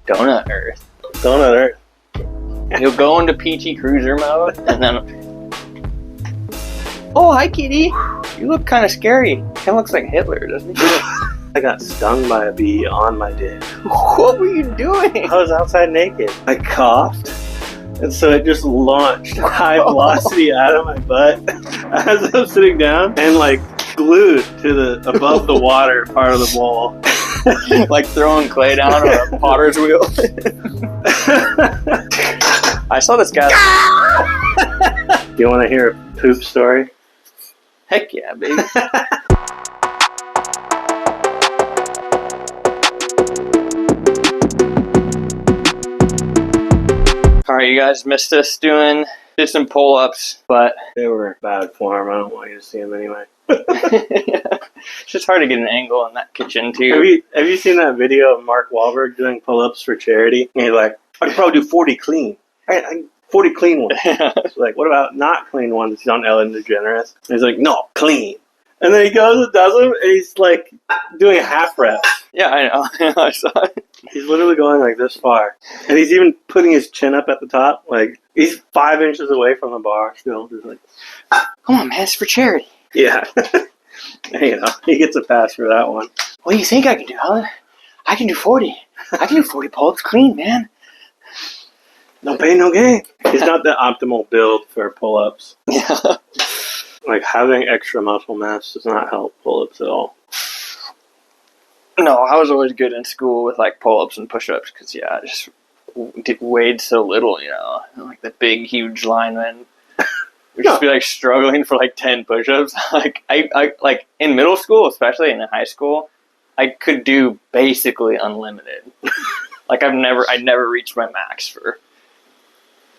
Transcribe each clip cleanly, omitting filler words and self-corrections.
Donut Earth. Donut Earth. You'll go into PT Cruiser mode, and then... Oh, hi, kitty. You look kind of scary. Kind of looks like Hitler, doesn't he? I got stung by a bee on my dick. What were you doing? I was outside naked. I coughed, and so it just launched high velocity out of my butt as I'm sitting down and like glued to the above the water part of the bowl. Like throwing clay down on a potter's wheel. I saw this guy. Do you want to hear a poop story? Heck yeah, baby. Alright, you guys missed us did some pull-ups, but... They were bad form. I don't want you to see them anyway. It's just hard to get an angle in that kitchen, too. Have you seen that video of Mark Wahlberg doing pull-ups for charity? And he's like, I could probably do 40 clean. 40 clean ones. It's like, what about not clean ones? He's on Ellen DeGeneres. And he's like, no, clean. And then he goes and does them, and he's like doing a half reps. Yeah, I know. I saw it. He's literally going like this far. And he's even putting his chin up at the top. Like, he's 5 inches away from the bar still. Just like, come on, man, it's for charity. Yeah. You know, he gets a pass for that one. What do you think I can do, Alan? I can do 40. I can do 40 pull-ups clean, man. No pain, no gain. He's not the optimal build for pull-ups. Yeah. Like, having extra muscle mass does not help pull-ups at all. No, I was always good in school with, like, pull-ups and push-ups because, yeah, I just weighed so little, you know. Like, the big, huge linemen would just be, like, struggling for, like, 10 push-ups. Like, I like, in middle school, especially, and in high school, I could do basically unlimited. Like, I'd never reached my max for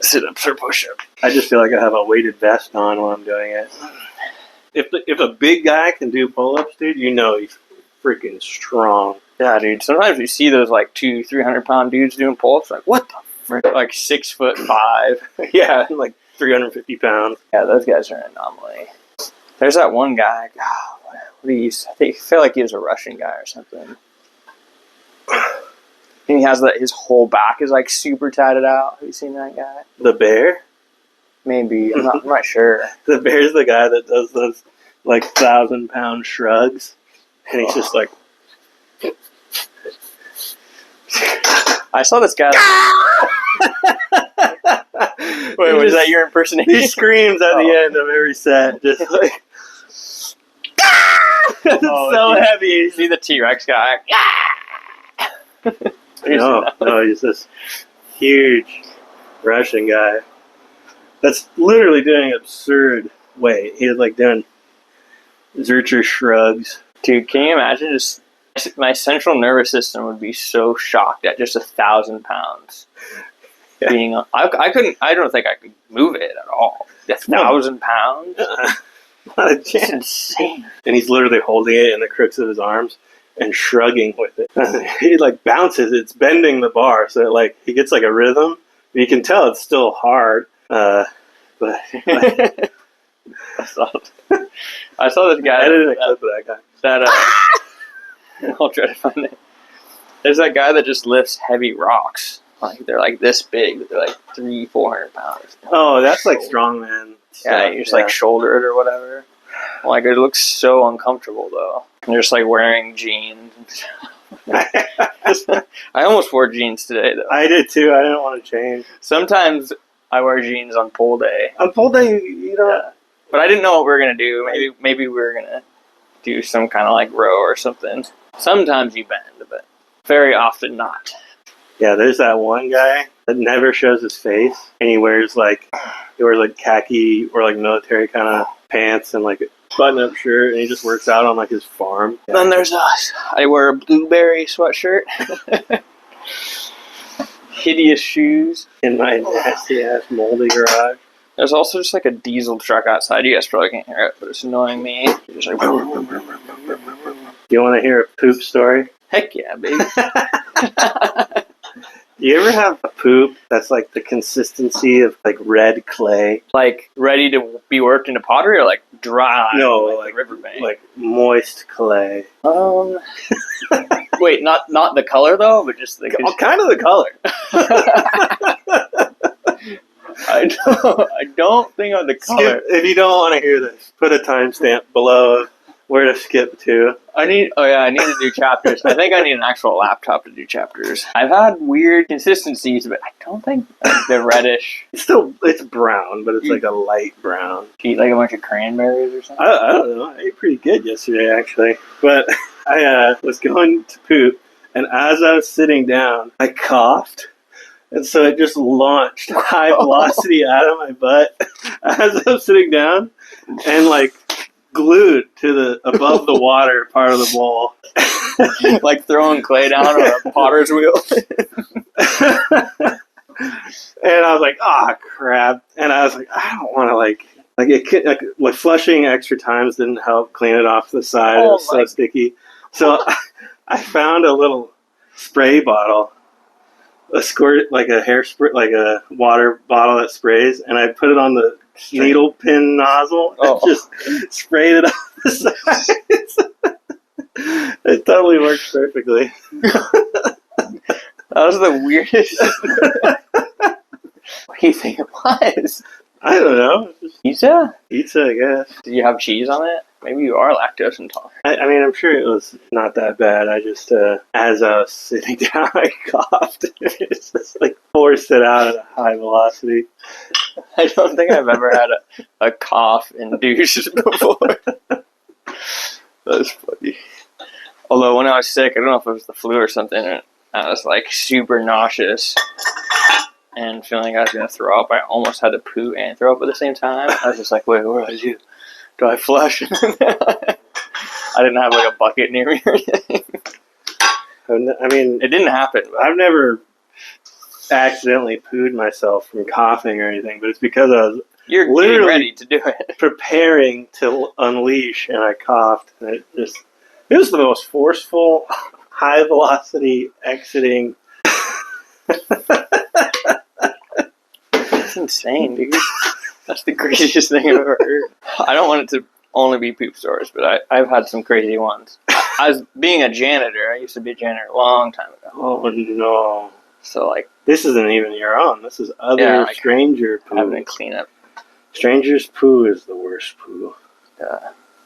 sit-ups or push-ups. I just feel like I have a weighted vest on while I'm doing it. If a big guy can do pull-ups, dude, you know he's freaking strong. Yeah, dude. Sometimes you see those like 200-300 pound dudes doing pull-ups. Like, what the frick? Like 6'5". Yeah, like 350 pounds. Yeah, those guys are an anomaly. There's that one guy. God, what I feel like he was a Russian guy or something. And he has his whole back is like super tatted out. Have you seen that guy? The bear? Maybe. I'm not sure. The bear's the guy that does those like 1,000-pound shrugs. And he's just like... I saw this guy. Wait, was that your impersonation? He screams at the end of every set. Just like... It's so heavy. You see the T-Rex guy. No, he's this huge Russian guy that's literally doing absurd weight. He's like doing Zercher shrugs. Dude, can you imagine just my central nervous system would be so shocked at just 1,000 pounds being I don't think I could move it at all. 1,000 pounds? Not a chance. Insane. And he's literally holding it in the crooks of his arms and shrugging with it. He like bounces, it's bending the bar, so like he gets like a rhythm. You can tell it's still hard. But I saw this guy. I edited a clip of that guy. I'll try to find it. There's that guy that just lifts heavy rocks. Like they're like this big, but they're like 300-400 pounds. Oh, that's like strongman. Yeah, you just like shoulder it or whatever. Like it looks so uncomfortable though. They're just like wearing jeans. I almost wore jeans today though. I did too. I didn't want to change. Sometimes I wear jeans on pull day. On pull day, you know. Yeah. But I didn't know what we were gonna do. Maybe we were gonna do some kind of like row or something. Sometimes you bend, but very often not. Yeah, there's that one guy that never shows his face, and he wears like khaki or like military kind of pants and like a button-up shirt, and he just works out on like his farm. Yeah. Then there's us. I wear a blueberry sweatshirt, hideous shoes, in my nasty ass moldy garage. There's also just like a diesel truck outside. You guys probably can't hear it, but it's annoying me. Just like, you want to hear a poop story? Heck yeah, baby. Do you ever have a poop that's like the consistency of like red clay. Like ready to be worked into pottery, or like dry? No, like the riverbank. like moist clay. Wait, not the color though, but just the Kind of the color. I don't think of the color. If you don't want to hear this, put a timestamp below of where to skip to. I need to do chapters. I think I need an actual laptop to do chapters. I've had weird consistencies, but I don't think they're reddish. It's brown, but it's like a light brown. You eat like a bunch of cranberries or something? I don't know. I ate pretty good yesterday, actually. But I was going to poop, and as I was sitting down, I coughed. And so it just launched high velocity out of my butt as I was sitting down and like glued to the above the water part of the bowl. Like throwing clay down on a potter's wheel. And I was like, crap. And I was like, I don't want to like flushing extra times didn't help clean it off the side. It was so sticky. So I found a little spray bottle. A squirt, like a hair spray, like a water bottle that sprays, and I put it on the needle pin nozzle and just sprayed it off the sides. It totally works perfectly. That was the weirdest. What do you think it was? I don't know. Pizza? Pizza, I guess. Did you have cheese on it? Maybe you are lactose intolerant. I mean, I'm sure it was not that bad. I just, as I was sitting down, I coughed. It's just like forced it out at a high velocity. I don't think I've ever had a cough induced before. That's funny. Although when I was sick, I don't know if it was the flu or something, and I was like super nauseous and feeling like I was going to throw up. I almost had to poo and throw up at the same time. I was just like, wait, what do I do? Do I flush? I didn't have like a bucket near me or anything. I mean, it didn't happen. But I've never accidentally pooed myself from coughing or anything, but it's because I was literally ready to do it, preparing to unleash, and I coughed. And it was the most forceful, high velocity exiting. That's insane, dude. That's the craziest thing I've ever heard. I don't want it to only be poop stories, but I've had some crazy ones. I was being a janitor. I used to be a janitor a long time ago. Oh, no. So, like... This isn't even your own. This is other stranger poo. Having to clean up. Stranger's poo is the worst poo.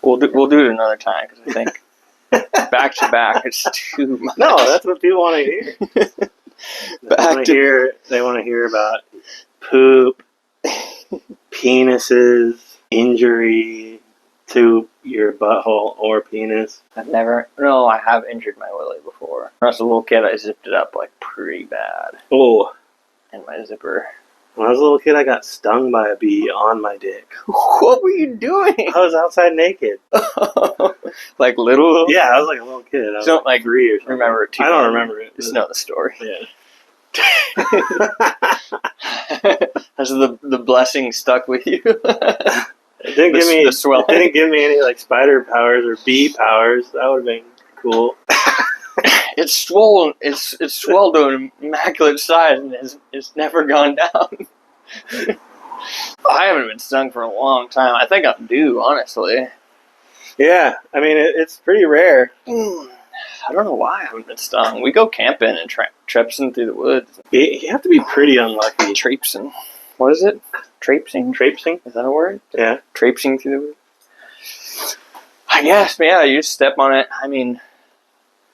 We'll do it another time, because I think back to back, it's too much. No, that's what people want to hear. They want to hear about poop, penises, injury to your butthole or penis. I have injured my willy before. When I was a little kid, I zipped it up like pretty bad. Oh. And my zipper. When I was a little kid, I got stung by a bee on my dick. What were you doing? I was outside naked. Like little? Yeah, I was like a little kid. I was don't like 3 or something. Remember it too. I don't remember it. Just know the story. Yeah. Has the blessing stuck with you? It didn't give me any like spider powers or bee powers. That would have been cool. It's swollen. It's swelled to an immaculate size and it's never gone down. I haven't been stung for a long time. I think I'm due, honestly. Yeah, I mean it's pretty rare. I don't know why I haven't been stung. We go camping and traipsing through the woods. You have to be pretty unlucky. Traipsing. What is it? Traipsing? Traipsing? Is that a word? Yeah. Traipsing through the woods? I guess, yeah, you just step on it. I mean...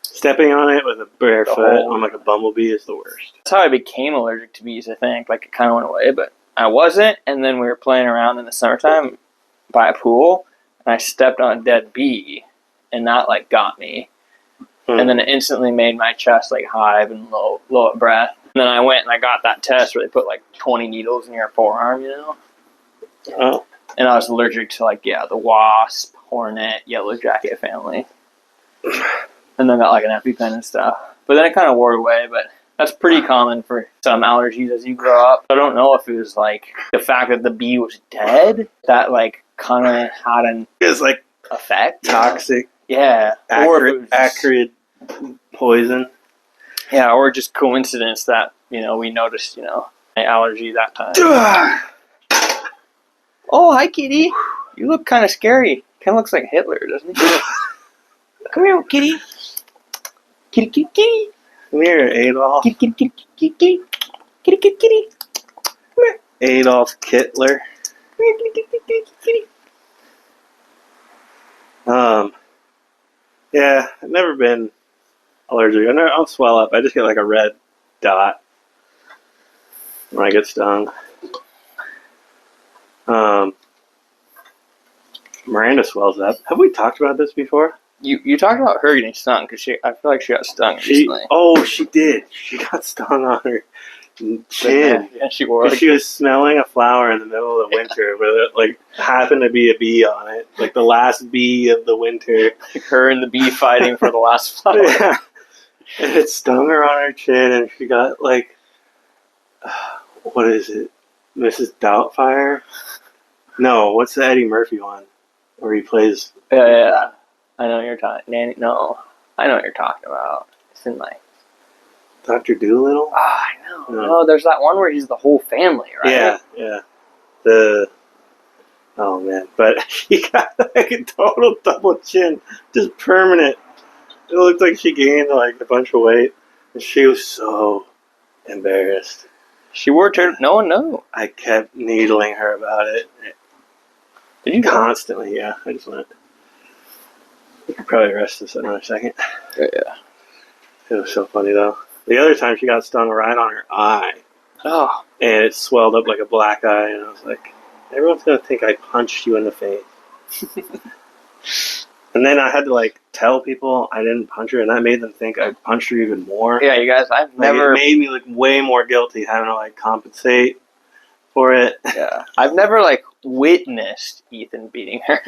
Stepping on it with a bare foot on like a bumblebee is the worst. That's how I became allergic to bees, I think. Like, it kind of went away, but I wasn't. And then we were playing around in the summertime by a pool, and I stepped on a dead bee, and that, like, got me. And then it instantly made my chest, like, hive and low of breath. And then I went and I got that test where they put, like, 20 needles in your forearm, you know? Oh. And I was allergic to, like, the wasp, hornet, yellow jacket family. And then got, like, an EpiPen and stuff. But then it kind of wore away, but that's pretty common for some allergies as you grow up. I don't know if it was, like, the fact that the bee was dead that, like, kind of had an... It was, like, effect. Toxic. Yeah. Acrid poison. Yeah, or just coincidence that we noticed, my allergy that time. Oh, hi, kitty. You look kind of scary. Kind of looks like Hitler, doesn't he? Come here, kitty. Kitty, kitty, kitty. Come here, Adolf. Kitty, kitty, kitty, kitty, kitty. Kitty, kitty, kitty. Come here. Adolf Hitler. Come here, kitty, kitty, kitty, kitty. Yeah, I've never been allergic. I'll swell up. I just get like a red dot when I get stung. Miranda swells up. Have we talked about this before? You talked about her getting stung because I feel like she got stung recently. She did. She got stung on her chin. Yeah, she wore. She was smelling a flower in the middle of the winter, but it like happened to be a bee on it, like the last bee of the winter. Her and the bee fighting for the last flower. Yeah. And it stung her on her chin, and she got like, what is it, Mrs. Doubtfire? No, what's the Eddie Murphy one where he plays? Yeah. I know what you're talking. Nanny. No, I know what you're talking about. It's in my. Dr. Doolittle? I know. No, there's that one where he's the whole family, right? Yeah. Oh man, but he got like a total double chin, just permanent. It looked like she gained like a bunch of weight, and she was so embarrassed. She wore no one knew. I kept needling her about it. Did you constantly? Yeah, I just went. We could probably rest this another second. Yeah. It was so funny though. The other time she got stung right on her eye. Oh. And it swelled up like a black eye, and I was like, everyone's gonna think I punched you in the face. And then I had to like tell people I didn't punch her, and that made them think I punched her even more. Yeah, you guys, I've never. It made me look way more guilty having to like compensate for it. Yeah, I've never like witnessed Ethan beating her.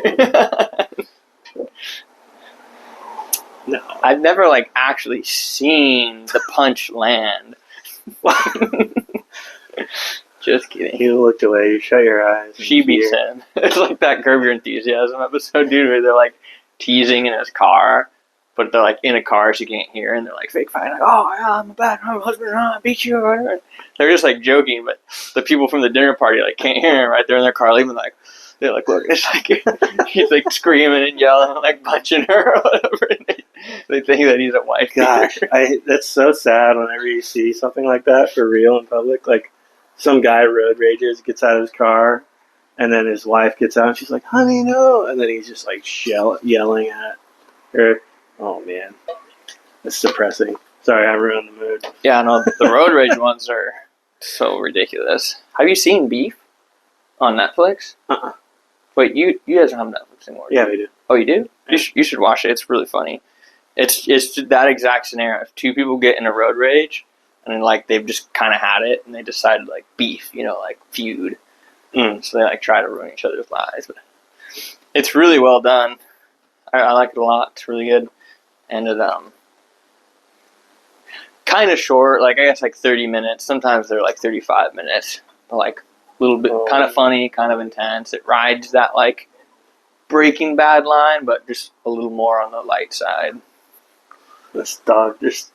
No, I've never like actually seen the punch land. Just kidding. You looked away. You shut your eyes. She beats him. It's like that Curb Your Enthusiasm episode, dude, where they're like teasing in his car, but they're like in a car so you can't hear, and they're like fake fighting, like, oh yeah, I'm a bad husband, I beat you, or whatever. They're just like joking, but the people from the dinner party like can't hear him right there in their car, leaving like. They're like, look, it's like he's like screaming and yelling and like punching her or whatever. And they think that he's a wife. Gosh, that's so sad whenever you see something like that for real in public. Like some guy road rages, gets out of his car, and then his wife gets out and she's like, honey, no. And then he's just like yelling at her. Oh, man. That's depressing. Sorry, I ruined the mood. Yeah, no, the road rage ones are so ridiculous. Have you seen Beef on Netflix? Uh-uh. Wait, you guys don't have Netflix anymore? Yeah, we do. Oh, you do? Yeah. You should watch it. It's really funny. It's that exact scenario. If two people get in a road rage, and then, like, they've just kind of had it, and they decided, like, beef, like, feud. So they, like, try to ruin each other's lives. But it's really well done. I like it a lot. It's really good. And it, kind of short, like, I guess, like, 30 minutes. Sometimes they're, like, 35 minutes. But, like, a little bit kind of funny, kind of intense. It rides that, like, Breaking Bad line, but just a little more on the light side. This dog just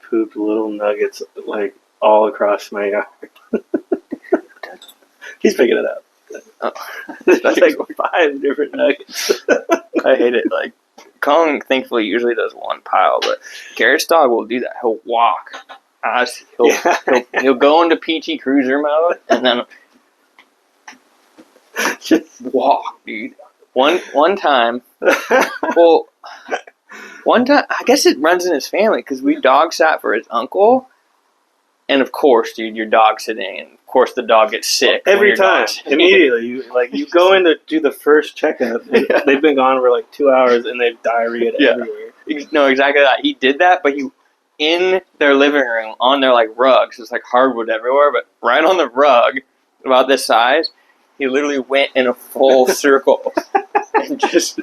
pooped little nuggets, like, all across my yard. He's picking it up. Oh. There's like 5 different nuggets. I hate it. Like, Kong, thankfully, usually does one pile, but Garrett's dog will do that. He'll walk. He'll go into PT Cruiser mode, and then just walk, dude. One time, I guess it runs in his family, because we dog sat for his uncle, and of course, dude, you're dog sitting, and of course the dog gets sick. Every time. Immediately. You go in to do the first checkup, and they've been gone for like 2 hours, and they've diarrhea everywhere. No, exactly that. He did that, but in their living room, on their, like, rugs, it's like hardwood everywhere, but right on the rug, about this size, he literally went in a full circle and just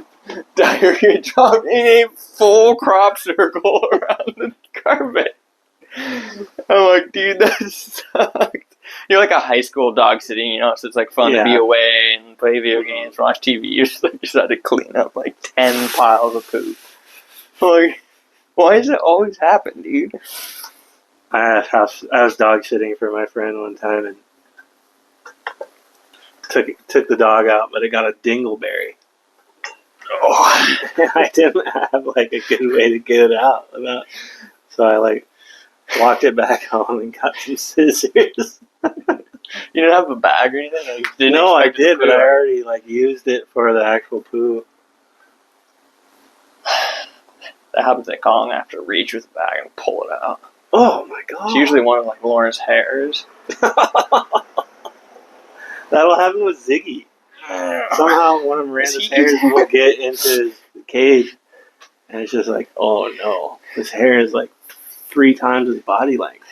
diarrhea dropped in a full crop circle around the carpet. I'm like, dude, that sucked. You're like a high school dog sitting, so it's like fun to be away and play video games, watch TV. You just had to clean up like 10 piles of poop. I'm like, why does it always happen, dude? I was dog sitting for my friend one time and took the dog out, but it got a dingleberry. Oh. I didn't have like a good way to get it out. So I like walked it back home and got some scissors. You didn't have a bag or anything? Like, No, I did, but I already like used it for the actual poo. That happens at Kong. I have to reach with the bag and pull it out. Oh my god! It's usually one of like Lauren's hairs. That'll happen with Ziggy. Somehow one of Miranda's hairs will get into his cage, and it's just like, oh no, his hair is like 3 times his body length.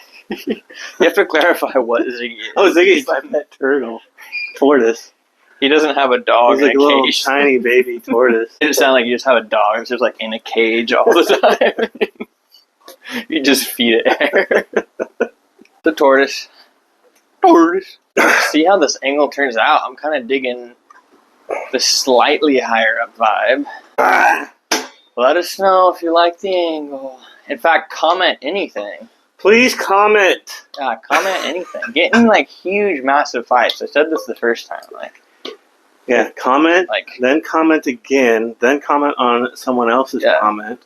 You have to clarify what Ziggy is. Oh, Ziggy's my pet turtle, tortoise. He doesn't have a dog He's like in a a little cage. tiny baby tortoise. It didn't sound like you just have a dog that's just like in a cage all the time. You just feed it air. The tortoise. Tortoise. See how this angle turns out? I'm kind of digging the slightly higher up vibe. Let us know if you like the angle. In fact, comment anything. Please comment. Comment anything. Get in like huge, massive fights. I said this the first time. Like, Yeah, comment, like then comment again, then comment on someone else's comment,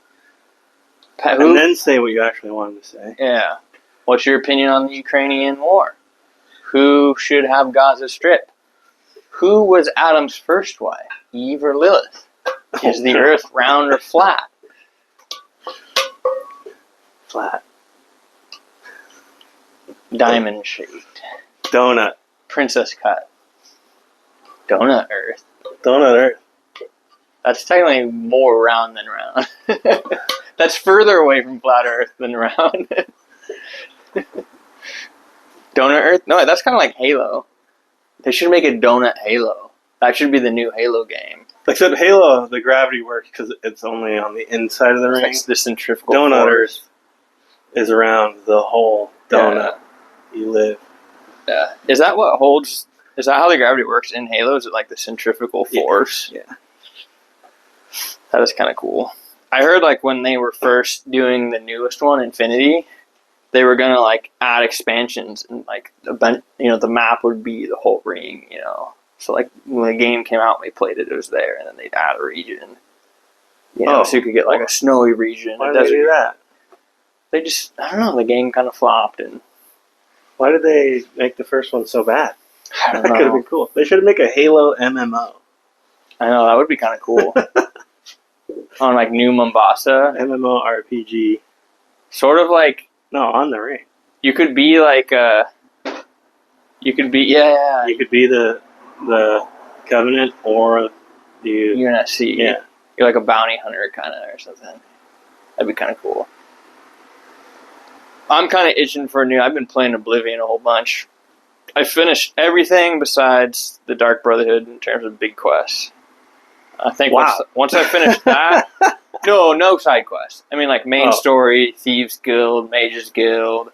and then say what you actually wanted to say. Yeah. What's your opinion on the Ukrainian war? Who should have Gaza Strip? Who was Adam's first wife, Eve or Lilith? Is the earth round or flat? Flat. Diamond shaped. Donut. Princess cut. Donut earth. Donut earth. That's technically more round than round. That's further away from flat earth than round. Donut earth? No, that's kind of like Halo. They should make a donut Halo. That should be the new Halo game. Except Halo, the gravity works because it's only on the inside of the ring. It's the centrifugal Donut force. earth is around the whole donut you live. Yeah. Is that what holds... Is that how the gravity works in Halo? Is it like the centrifugal force? Yeah. That is kind of cool. I heard like when they were first doing the newest one, Infinity, they were gonna like add expansions and like the map would be the whole ring, you know. So like when the game came out, and we played it, it was there, and then they'd add a region. You know, so you could get like a snowy region. Why did they do that? They just, I don't know. The game kind of flopped, and why did they make the first one so bad? I don't That know. could have been cool. They should make a Halo MMO. I know that would be kind of cool. On like New Mombasa, MMORPG. sort of like On the ring. you could be like you could be You could be the Covenant or the UNSC. Yeah. You're like a bounty hunter kind of or something. That'd be kind of cool. I'm kind of itching for a new. I've been playing Oblivion a whole bunch. I finished everything besides the Dark Brotherhood in terms of big quests. I think once I finish that, no side quests. I mean, like main story, Thieves Guild, Mages Guild.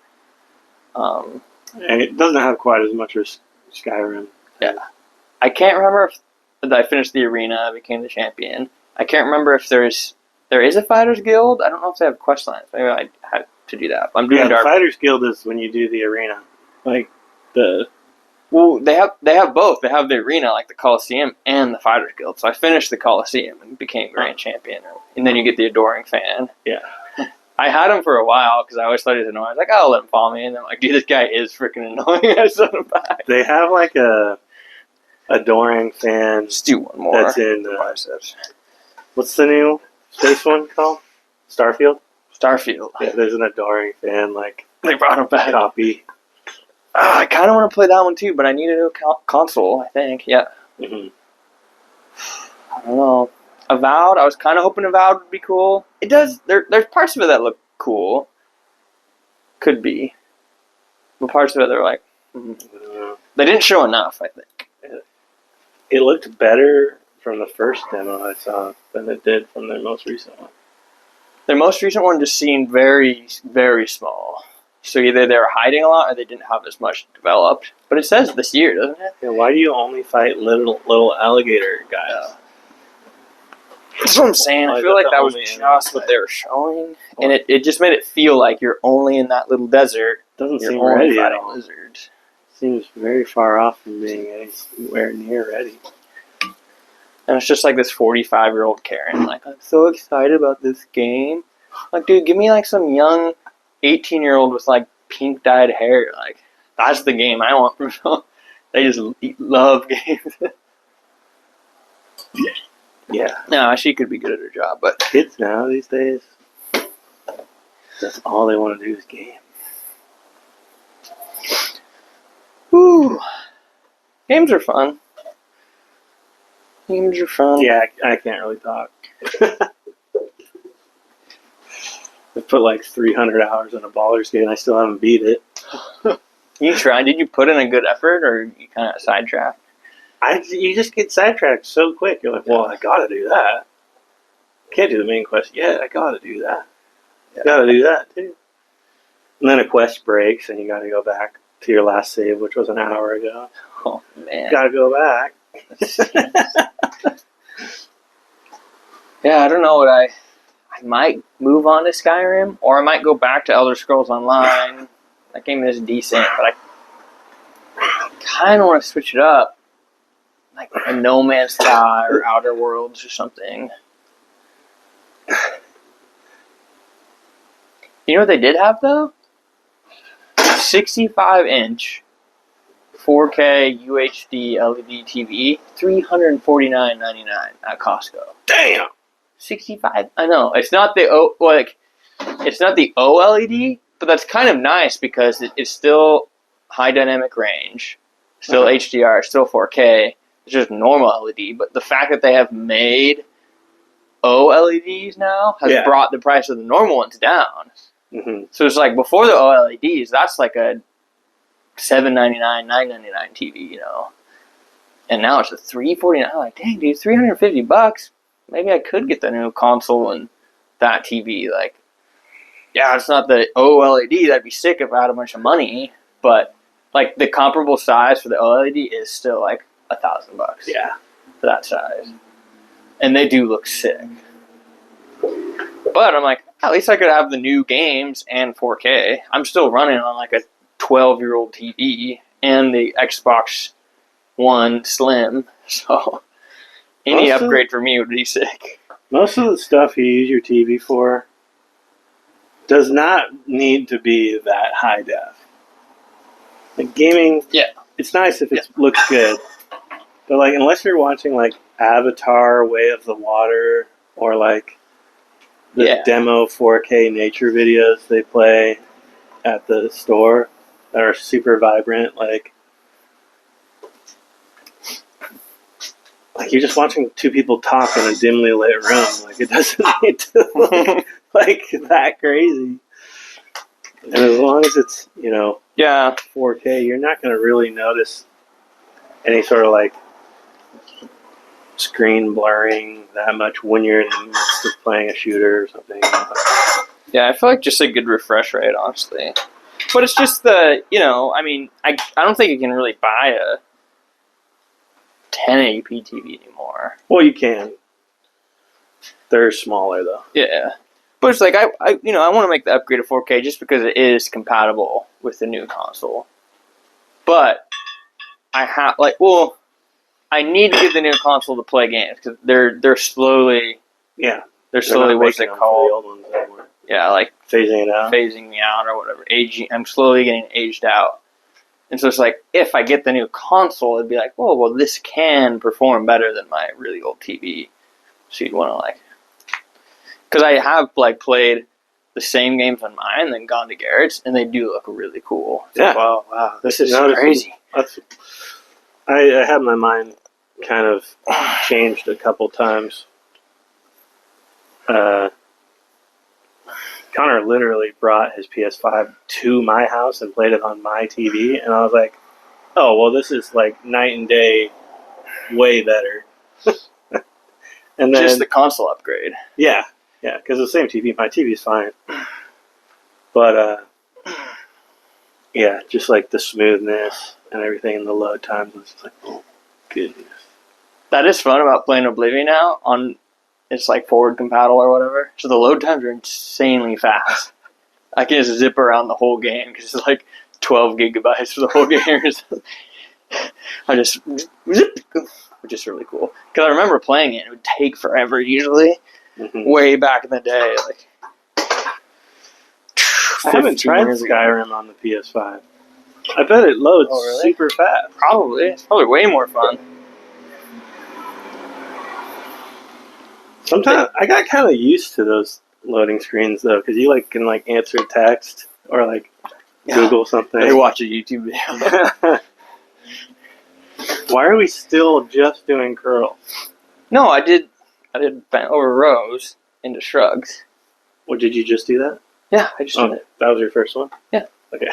And it doesn't have quite as much as Skyrim. Yeah, I can't remember if I finished the arena, became the champion. I can't remember if there is a Fighters Guild. I don't know if they have quest lines. Maybe I had to do that. I'm doing the Dark. Fighters Guild is when you do the arena, like they have both. They have the arena, like the Coliseum, and the Fighters Guild. So I finished the Coliseum and became Grand Champion, and then you get the Adoring Fan. Yeah. I had him for a while because I always thought he was annoying. I was like, I'll let him follow me, and then I'm like, dude, this guy is freaking annoying. I sent him back. They have like a Adoring Fan. Just do one more. That's in biceps. What's the new space one called? Starfield. Starfield. Yeah, there's an Adoring Fan like They brought him back. copy. I kind of want to play that one too, but I need a new console, I think. Yeah. Mm-hmm. I don't know. Avowed, I was kind of hoping Avowed would be cool. It does. There's parts of it that look cool. Could be. But parts of it, they're like... They didn't show enough, I think. It looked better from the first demo I saw than it did from their most recent one. Their most recent one just seemed very, very small. So either they were hiding a lot or they didn't have as much developed. But it says this year, doesn't it? Yeah, why do you only fight little alligator guys? That's what I'm saying. I feel like that was just what they were showing, and it just made it feel like you're only in that little desert. Doesn't You're seem only ready at fighting all. lizards. Seems very far off from being anywhere near ready. And it's just like this 45-year-old Karen, like, I'm so excited about this game. Like, dude, give me like some young 18-year-old with like pink dyed hair. Like, that's the game I want from them. They just love games. Yeah. No, she could be good at her job, but Kids now these days, that's all they want to do is game. whew. Games are fun. Games are fun. Yeah, I can't really talk. I put like 300 hours in a Baldur's Gate and I still haven't beat it. You tried? Did you put in a good effort, or you kind of sidetracked? You just get sidetracked so quick. You're like, well, I gotta do that. Can't do the main quest. Yeah, I gotta do that. Yeah. Gotta do that too. And then a quest breaks and you gotta go back to your last save, which was an hour ago. Oh man. Gotta go back. Yeah, I don't know what I might move on to Skyrim, or I might go back to Elder Scrolls Online. That game is decent, but I kind of want to switch it up, like a No Man's Sky or Outer Worlds or something. You know what they did have though? 65-inch 4K UHD LED TV, $349.99 at Costco. Damn. 65. I know it's not the it's not the OLED, but that's kind of nice because it's still high dynamic range, still HDR, still 4K. It's just normal LED, but the fact that they have made OLEDs now has brought the price of the normal ones down. Mm-hmm. So it's like before the OLEDs, that's like a $7.99, $9.99 TV, you know. And now it's a $349. Like, dang, dude, $350. Maybe I could get the new console and that TV. Like, yeah, it's not the OLED. That'd be sick if I had a bunch of money. But like the comparable size for the OLED is still like $1,000. Yeah, for that size, and they do look sick. But I'm like, at least I could have the new games and 4K. I'm still running on like a 12-year-old TV and the Xbox One Slim, so any upgrade for me would be sick. Most of the stuff you use your TV for does not need to be that high def. Like gaming, it's nice if it looks good, but like unless you're watching like Avatar, Way of the Water, or like the demo 4K nature videos they play at the store that are super vibrant, like you're just watching two people talk in a dimly lit room. Like it doesn't need to look like that crazy. And as long as it's, 4K, you're not going to really notice any sort of like screen blurring that much when you're in the midst of playing a shooter or something. Yeah, I feel like just a good refresh rate, honestly. But it's just I don't think you can really buy a 1080p TV anymore. Well, you can. They're smaller though. Yeah, but it's like I want to make the upgrade to 4K just because it is compatible with the new console. But I need to get the new console to play games because they're slowly what's it called? The old ones anymore. Yeah, like phasing me out or whatever. I'm slowly getting aged out. And so it's like, if I get the new console, it'd be like, oh, well, this can perform better than my really old TV. So you'd want to because I have played the same games on mine and then gone to Garrett's, and they do look really cool. It's like, wow, this is crazy. I had my mind kind of changed a couple times. Connor literally brought his PS5 to my house and played it on my TV, and I was like, oh, well, this is like night and day, way better. And then, just the console upgrade. Yeah, because the same TV, my TV's fine. But, just like the smoothness and everything and the load times, it's just like, oh, goodness. That is fun about playing Oblivion now on it's like forward compatible or whatever. So the load times are insanely fast. I can just zip around the whole game because it's like 12 gigabytes for the whole game. I just zip, which is really cool. Because I remember playing it. It would take forever usually. Way back in the day. Like, I haven't tried Skyrim on the PS5. I bet it loads super fast. Probably. It's probably way more fun. Sometimes I got kind of used to those loading screens though, because you like can like answer text or like Google something. Or watch a YouTube video. Why are we still just doing curls? No, I did bent over rows into shrugs. Well, did you just do that? Yeah, I just did it. That was your first one? Yeah. Okay.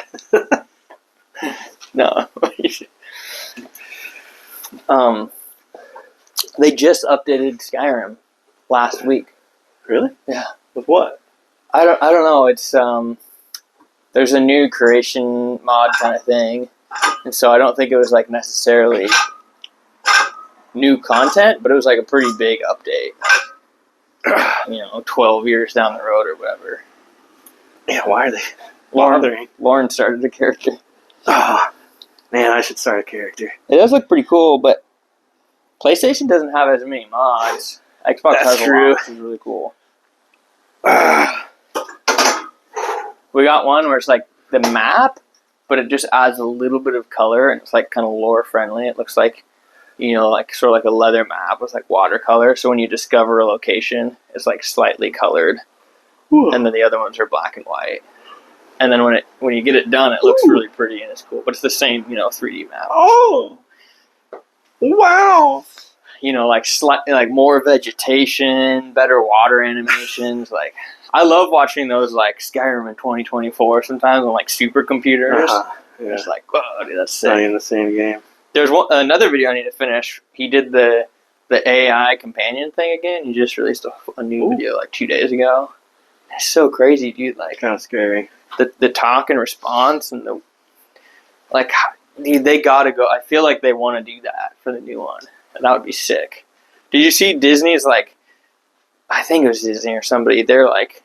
No. They just updated Skyrim last week. Really? Yeah. With what? I don't know. It's there's a new creation mod kind of thing, and so I don't think it was like necessarily new content, but it was like a pretty big update. 12 years down the road or whatever. Yeah, why are they bothering? Lauren started a character. Oh, man, I should start a character. It does look pretty cool, but PlayStation doesn't have as many mods. Xbox has a lot, which is really cool. We got one where it's like the map, but it just adds a little bit of color, and it's like kind of lore friendly. It looks like, like sort of like a leather map with like watercolor. So when you discover a location, it's like slightly colored. Ooh. And then the other ones are black and white. And then when you get it done, it looks really pretty and it's cool. But it's the same, 3D map. Oh, wow! Like more vegetation, better water animations. Like, I love watching those like Skyrim in 2024 sometimes on like supercomputers. Yeah. It's like, whoa, dude, that's sick. Not in the same game. There's another video I need to finish. He did the AI companion thing again. He just released a new video like 2 days ago. It's so crazy, dude. Like, kind of scary. The talk and response and dude, they gotta go. I feel like they want to do that for the new one. That would be sick. Did you see Disney's like? I think it was Disney or somebody. They're like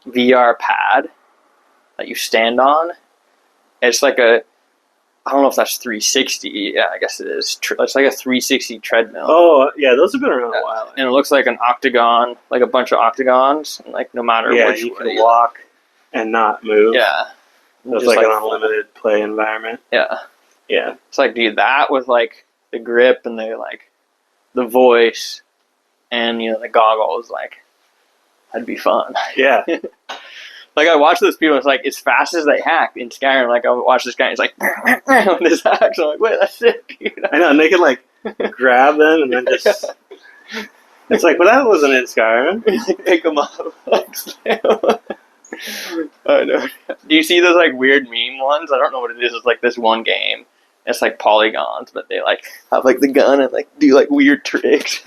VR pad that you stand on. It's like I don't know if that's 360. Yeah, I guess it is. It's like a 360 treadmill. Oh, yeah, those have been around a while. And it looks like an octagon, like a bunch of octagons. And like no matter which you way can walk and not move. Yeah. It's like an unlimited play environment. Yeah. Yeah. It's like, dude, that with like the grip and the voice and the goggles, like, that'd be fun. Yeah. Like, I watch those people, it's like, as fast as they hack in Skyrim, like, I watch this guy, and he's like, with his hacks, I'm like, wait, that's sick, dude. I know, and they can, like, grab them and then just... It's like, but that wasn't in Skyrim. Pick them up. I know. Do you see those, like, weird meme ones? I don't know what it is. It's, like, this one game. It's, like, polygons, but they, like, have, like, the gun and, like, do, like, weird tricks.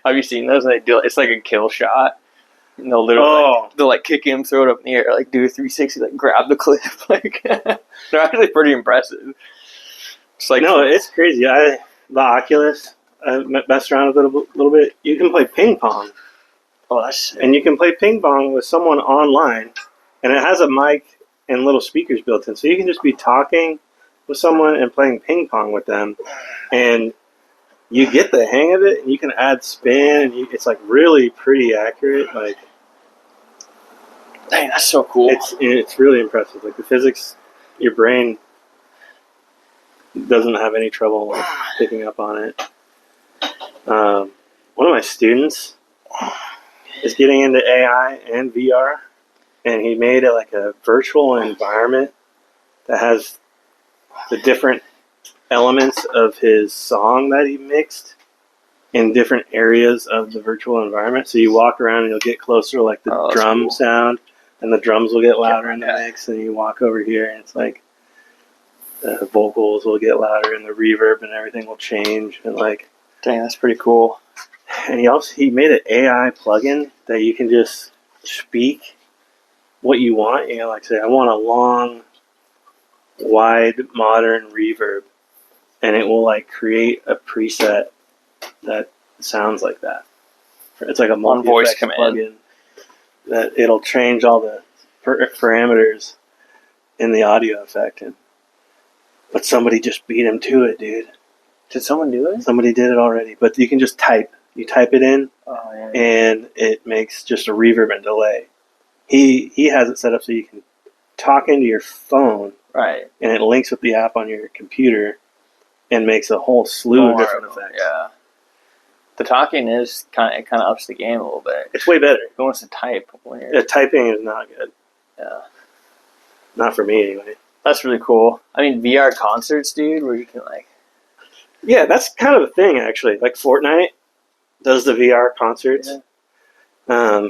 Have you seen those? It's, like, a kill shot. And they'll literally they'll kick him, throw it up in the air, like do a 360, like grab the clip. Like, they're actually pretty impressive. It's like, no, it's crazy. The Oculus, I messed around with it a little bit. You can play ping pong. Oh, that's sick. And you can play ping pong with someone online, and it has a mic and little speakers built in, so you can just be talking with someone and playing ping pong with them, and you get the hang of it, and you can add spin, and it's like really pretty accurate. Like, dang, that's so cool. It's really impressive. Like the physics, your brain doesn't have any trouble picking up on it. One of my students is getting into AI and VR, and he made it like a virtual environment that has the different elements of his song that he mixed in different areas of the virtual environment. So you walk around and you'll get closer, like the drum sound, and the drums will get louder in the mix. And you walk over here, and it's like the vocals will get louder, and the reverb and everything will change. And like, dang, that's pretty cool. And he made an AI plugin that you can just speak what you want. Like say, I want a long, wide, modern reverb. And it will like create a preset that sounds like that. It's like a On voice multi-effects command. plugin that it'll change all the parameters in the audio effect. But somebody just beat him to it, dude. Did someone do it? Somebody did it already. But you can just type. You type it in, Oh, and it makes just a reverb and delay. He has it set up so you can talk into your phone, right? And it links with the app on your computer and makes a whole slew of different effects. Yeah. The talking is kind of ups the game a little bit. It's way better. Who wants to type when you're... Yeah, typing is not good. Yeah. Not for me, anyway. That's really cool. I mean, VR concerts, dude, where you can, like... Yeah, that's kind of a thing, actually. Like, Fortnite does the VR concerts. Yeah.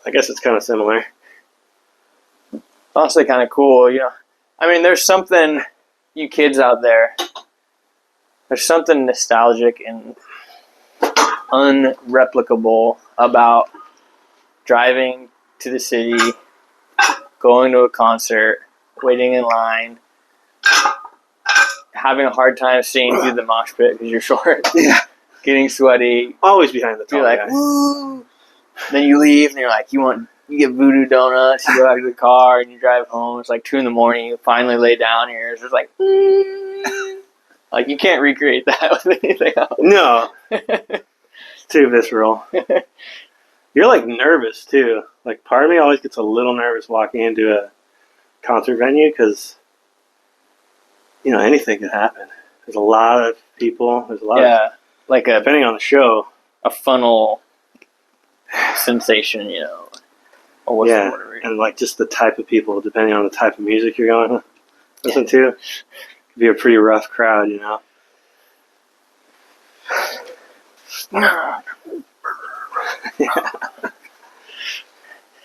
I guess it's kind of similar. Honestly, kind of cool, you know. I mean, there's something, you kids out there, there's something nostalgic and unreplicable about driving to the city, going to a concert, waiting in line, having a hard time seeing through the mosh pit because you're short, getting sweaty. Always behind the tall You're like, guy. woo! Then you leave and you're like, you get voodoo donuts, you go back to the car and you drive home. It's like 2 a.m. You finally lay down here. It's just like, like you can't recreate that with anything else. No. It's too visceral. You're like nervous too. Like part of me always gets a little nervous walking into a concert venue because, you know, anything could happen. There's a lot of people. There's a lot of, like depending on the show, a funnel sensation, you know. Or what's the word? And like just the type of people, depending on the type of music you're going to listen to, it could be a pretty rough crowd, you know. I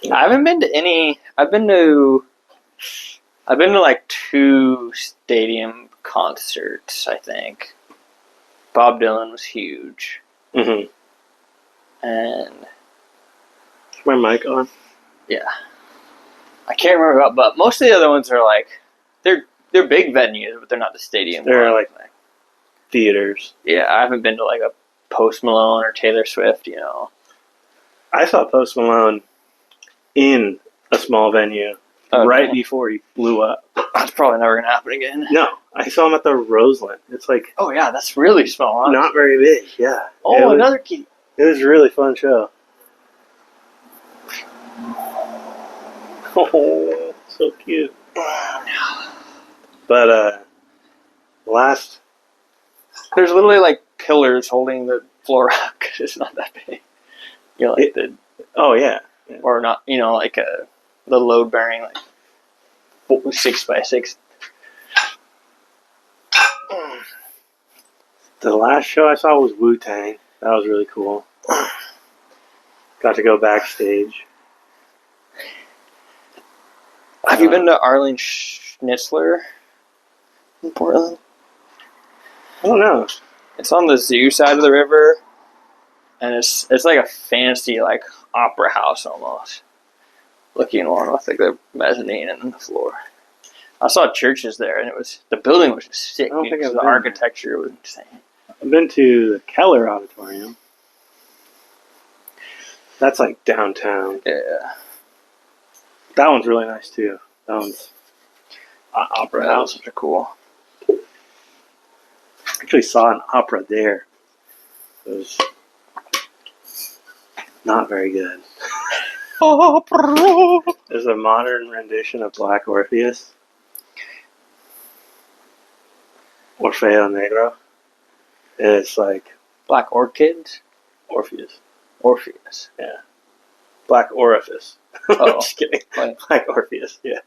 haven't been to any. I've been to like 2 stadium concerts, I think. Bob Dylan was huge. Mm-hmm. And is my mic on? Yeah. I can't remember about, but most of the other ones are like they're big venues, but they're not the stadium. They're like theaters. Yeah, I haven't been to like a Post Malone or Taylor Swift, you know. I saw Post Malone in a small venue before he blew up. That's probably never going to happen again. No, I saw him at the Roseland. It's like... Oh, yeah, that's really small, huh? Not very big, yeah. Oh, another key. It was a really fun show. Oh, so cute. But, last... There's literally, like, pillars holding the floor up because it's not that big. You know, like Oh, yeah. Or not, you know, like the load-bearing, like, 6x6. The last show I saw was Wu-Tang. That was really cool. Got to go backstage. Have you been to Arlene Schnitzler in Portland? I don't know. It's on the zoo side of the river, and it's like a fancy like opera house almost looking one with like the mezzanine and the floor. I saw churches there, and the building was just sick. The architecture was insane. I've been to the Keller Auditorium. That's like downtown. Yeah. That one's really nice too. That one's opera house. Which are cool. I actually saw an opera there. It was not very good. There's a modern rendition of Black Orpheus. Orfeo Negro. And it's like... Black Orchids? Orpheus. Orpheus. Yeah. Black Orifice. Oh. I'm just kidding. What? Black Orpheus, yeah.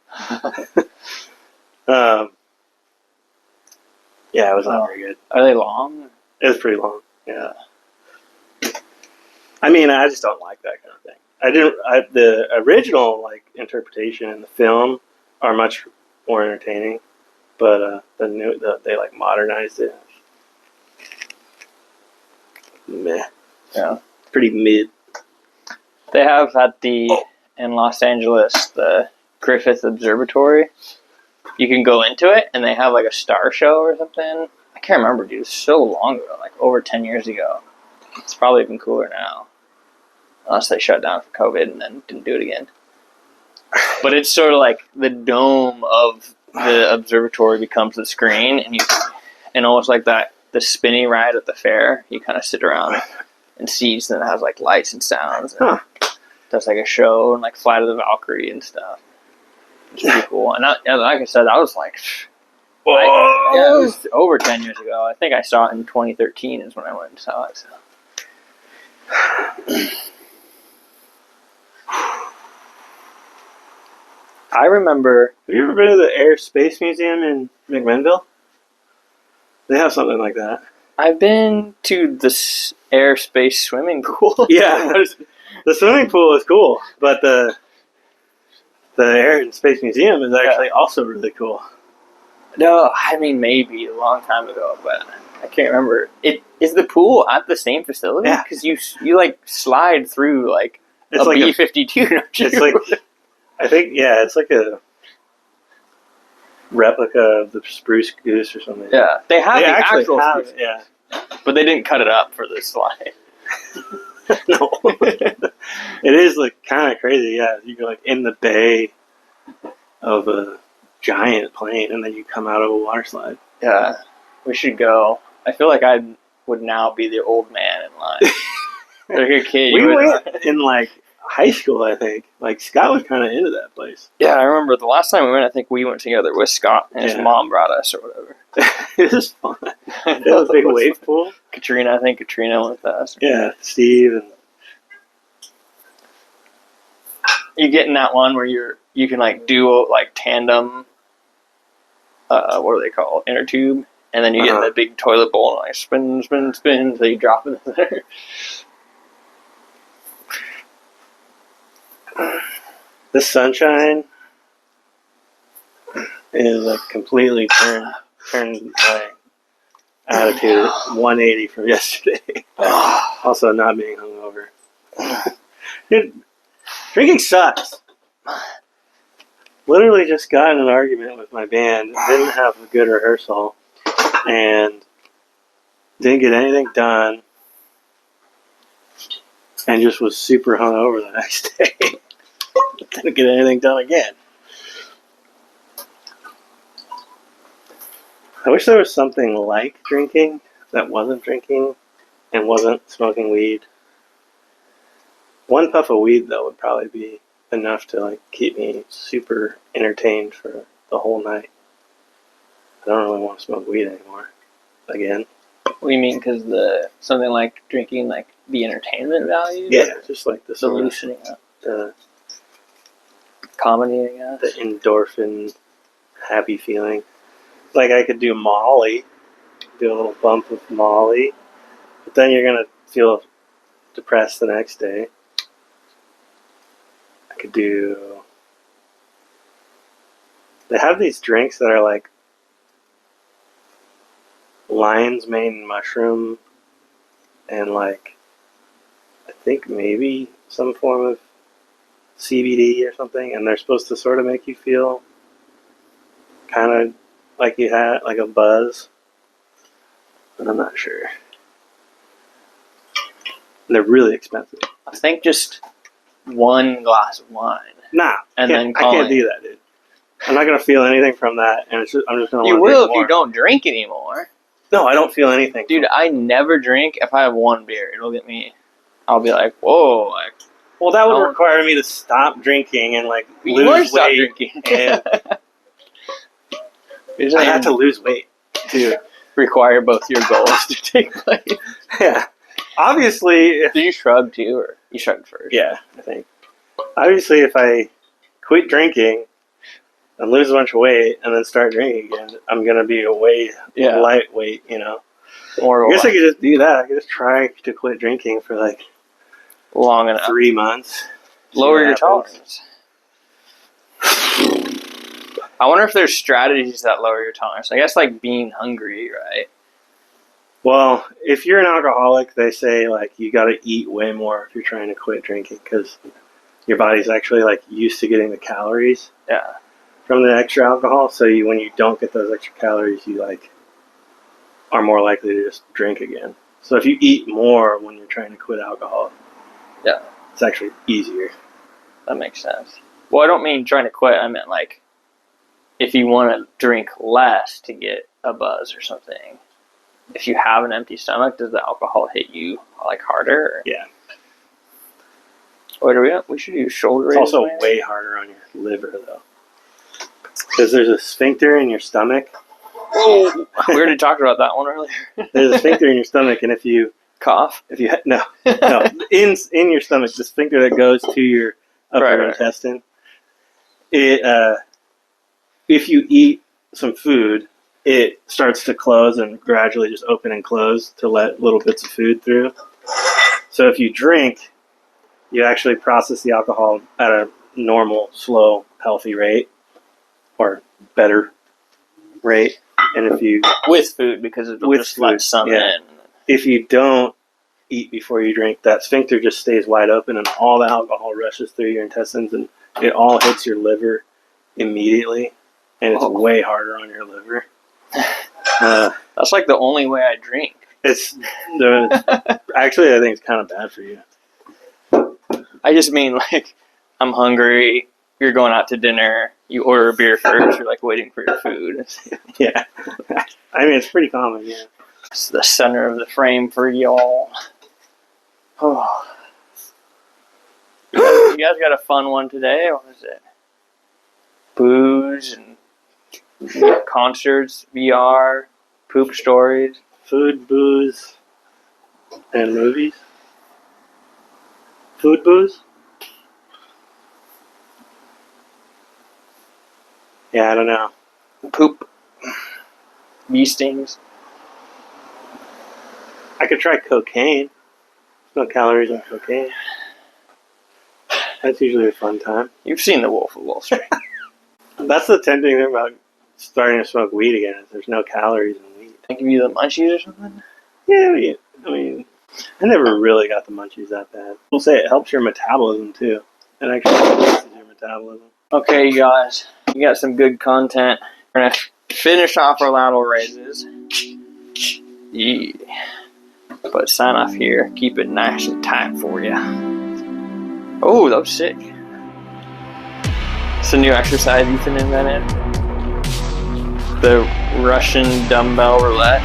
Yeah, it was not very good. Are they long? It was pretty long, yeah. I mean, I just don't like that kind of thing. The original like interpretation in the film are much more entertaining, but they like modernized it. Meh. Yeah. Pretty mid. They have in Los Angeles, the Griffith Observatory. You can go into it, and they have like a star show or something. I can't remember, dude. It was so long ago, like over 10 years ago. It's probably even cooler now. Unless they shut down for COVID and then didn't do it again. But it's sort of like the dome of the observatory becomes the screen, and almost like that the spinny ride at the fair. You kind of sit around and seats, and it has like lights and sounds. And does like a show and like Flight of the Valkyrie and stuff. It's pretty cool. And like I said, I was like, it was over 10 years ago. I think I saw it in 2013 is when I went and saw it. So. I remember. Have you ever been to the Air Space Museum in McMinnville? They have something like that. I've been to the air space swimming pool. Yeah, the swimming pool is cool, but the Air and Space Museum is actually also really cool. No, I mean maybe a long time ago, but I can't remember. Is the pool at the same facility? Yeah, because you like slide through like it's a like B-52. Don't you? It's like I think it's like a replica of the Spruce Goose or something. Yeah, they actually actual have, Spruce, but they didn't cut it up for the slide. No, it is like kind of crazy. Yeah, you go like in the bay of a giant plane, and then you come out of a water slide. Yeah, we should go. I feel like I would now be the old man in line. Like a kid. We went in like high school, I think. Like Scott was kind of into that place. Yeah, I remember the last time we went. I think we went together with Scott, and his mom brought us or whatever. It was fun. It was a big wave pool. I think Katrina went with us. Yeah, Steve and you get in that one where you can like do like tandem. What are they called? Inner tube, and then you get in the big toilet bowl and like spin, spin, spin, so you drop it in there. The sunshine is like completely turned my attitude 180 from yesterday. Also, not being hungover. Dude, drinking sucks. Literally just got in an argument with my band. Didn't have a good rehearsal, and didn't get anything done, and just was super hungover the next day. Didn't get anything done again. I wish there was something like drinking that wasn't drinking and wasn't smoking weed. One puff of weed, though, would probably be enough to like keep me super entertained for the whole night. I don't really want to smoke weed anymore. Again. What do you mean? Because something like drinking, like the entertainment value? Yeah, just like the loosening up. Comedy, I guess. The endorphin happy feeling. Like I could do Molly, do a little bump of Molly, but then you're gonna feel depressed the next day. I could do. They have these drinks that are like lion's mane mushroom and like I think maybe some form of CBD or something, and they're supposed to sort of make you feel kind of like you had like a buzz, but I'm not sure. And they're really expensive. I think just one glass of wine. Nah, and then I can't do that, dude. I'm not gonna feel anything from that, and I'm just gonna. You will if you don't drink anymore. No, I don't feel anything, dude. I never drink. If I have one beer, it'll get me. I'll be like, whoa, like. Well, that would require me to stop drinking and like lose weight. Stop drinking. And I have to lose weight to require both your goals to take place. Yeah, obviously. Did you shrug too, or you shrugged first? Yeah, I think. Obviously, if I quit drinking and lose a bunch of weight and then start drinking again, I'm gonna be a way lightweight. You know. Or I guess I could just do that. I could just try to quit drinking for like. Long enough. 3 months. Lower your tolerance. I wonder if there's strategies that lower your tolerance. I guess like being hungry, right? Well, if you're an alcoholic, they say like you got to eat way more if you're trying to quit drinking because your body's actually like used to getting the calories. Yeah. From the extra alcohol, so when you don't get those extra calories, you like are more likely to just drink again. So if you eat more when you're trying to quit alcohol, Yeah. it's actually easier. That makes sense. Well, I don't mean trying to quit. I meant like if you want to drink less to get a buzz or something. If you have an empty stomach, does the alcohol hit you like harder? Or? Yeah. What are we at? We should use shoulder It's raises. also way harder on your liver, though. Because there's a sphincter in your stomach. Oh, we already talked about that one earlier. There's a sphincter in your stomach, and if you Cough. no in your stomach, the sphincter that goes to your upper intestine. It if you eat some food, it starts to close and gradually just open and close to let little bits of food through. So if you drink, you actually process the alcohol at a normal, slow, healthy rate, or better rate. And if you with food, because it'll just let some in. If you don't eat before you drink, that sphincter just stays wide open, and all the alcohol rushes through your intestines, and it all hits your liver immediately, and it's way harder on your liver. That's like the only way I drink. Actually, I think it's kind of bad for you. I just mean, like, I'm hungry, you're going out to dinner, you order a beer first, you're like waiting for your food. Yeah. I mean, it's pretty common, yeah. It's the center of the frame for y'all. Oh. You guys got a fun one today? What was it? Booze and concerts, VR, poop stories. Food, booze, and movies. Food, booze? Yeah, I don't know. Poop. Bee stings. I could try cocaine. There's no calories in cocaine. That's usually a fun time. You've seen The Wolf of Wall Street. That's the tempting thing about starting to smoke weed again. Is there's no calories in weed. They give you the munchies or something? Yeah, I mean, I never really got the munchies that bad. We'll say it helps your metabolism too. It actually increases your metabolism. Okay, you guys, you got some good content. We're gonna finish off our lateral raises. Yeah. But sign off here. Keep it nice and tight for you. Oh, that was sick. It's a new exercise Ethan invented. The Russian dumbbell roulette.